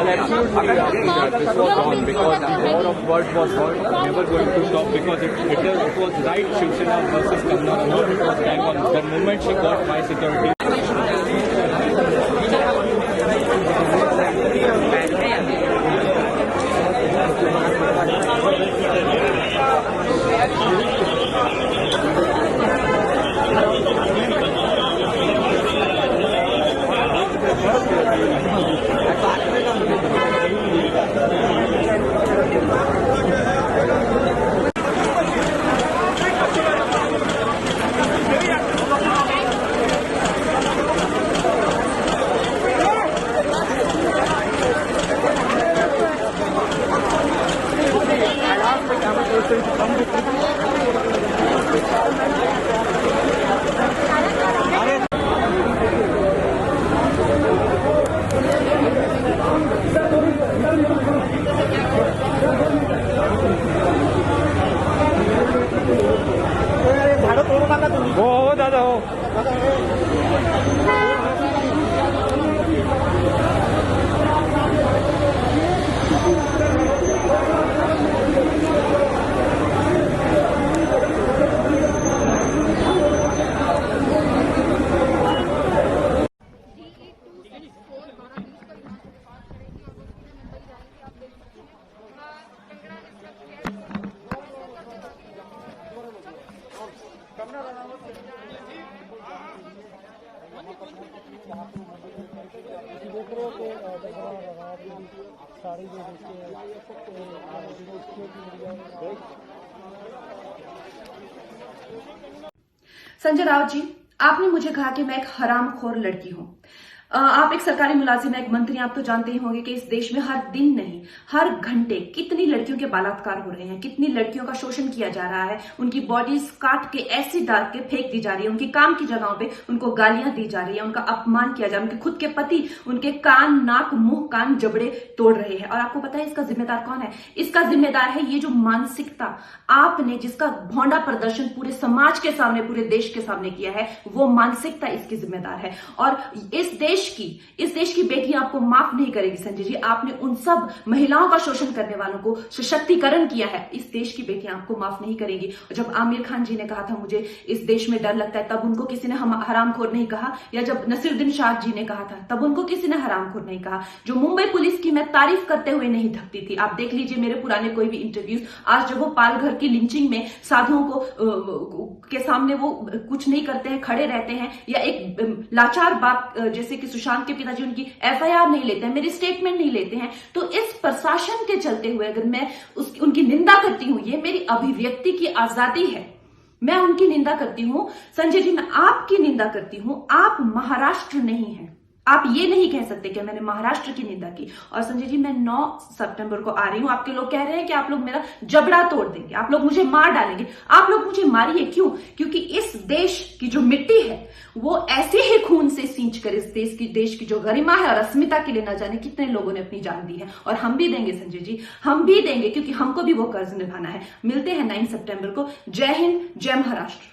Well, absolutely, this was on because the war of words was never going to stop because it was right Shiv Sena versus Kangana Ranaut. It was bang on. The moment she got my security. हो दादा हो संजय राउत जी, आपने मुझे कहा कि मैं एक हरामखोर लड़की हूं। आप एक सरकारी मुलाजिम, एक मंत्री, आप तो जानते ही होंगे कि इस देश में हर दिन नहीं हर घंटे कितनी लड़कियों के बलात्कार हो रहे हैं, कितनी लड़कियों का शोषण किया जा रहा है, उनकी बॉडीज काट के ऐसी डाल के फेंक दी जा रही है, उनकी काम की जगहों पे उनको गालियां दी जा रही है, उनका अपमान किया जा रहा है, उनके खुद के पति उनके कान, नाक, मुंह, कान, जबड़े तोड़ रहे हैं। और आपको पता है इसका जिम्मेदार कौन है? इसका जिम्मेदार है ये जो मानसिकता आपने, जिसका भौंडा प्रदर्शन पूरे समाज के सामने, पूरे देश के सामने किया है, वो मानसिकता इसकी जिम्मेदार है। और इस देश की बेटियां आपको माफ नहीं करेगी संजय जी। आपने उन सब महिलाओं का शोषण करने वालों को सशक्तिकरण किया है, इस देश की बेटियां आपको माफ नहीं करेंगी। जब आमिर खान जी ने कहा था मुझे इस देश में डर लगता है, तब उनको किसी ने हरामखोर नहीं कहा, या जब नसीरुद्दीन शाह जी ने कहा था तब उनको किसी ने हरामखोर नहीं कहा। जो मुंबई पुलिस की मैं तारीफ करते हुए नहीं थकती थी, आप देख लीजिए मेरे पुराने कोई भी इंटरव्यूज, आज जब वो पालघर की लिंचिंग में साधुओं को के सामने वो कुछ नहीं करते हैं, खड़े रहते हैं, या एक लाचार बात जैसे कि सुशांत के पिताजी उनकी एफआईआर नहीं लेते हैं, मेरी स्टेटमेंट नहीं लेते हैं, तो इस प्रशासन के चलते हुए अगर मैं उनकी निंदा करती हूं, ये मेरी अभिव्यक्ति की आजादी है, मैं उनकी निंदा करती हूं। संजय जी, मैं आपकी निंदा करती हूं, आप महाराष्ट्र नहीं हैं। आप ये नहीं कह सकते कि मैंने महाराष्ट्र की निंदा की। और संजय जी, मैं 9 सितंबर को आ रही हूं। आपके लोग कह रहे हैं कि आप लोग मेरा जबड़ा तोड़ देंगे, आप लोग मुझे मार डालेंगे। आप लोग मुझे मारिए, क्यों? क्योंकि इस देश की जो मिट्टी है वो ऐसे ही खून से सींचकर इस देश की जो गरिमा है और अस्मिता के लिए न जाने कितने लोगों ने अपनी जान दी है। और हम भी देंगे संजय जी, हम भी देंगे, क्योंकि हमको भी वो कर्ज निभाना है। मिलते हैं 9 सितंबर को। जय हिंद, जय महाराष्ट्र।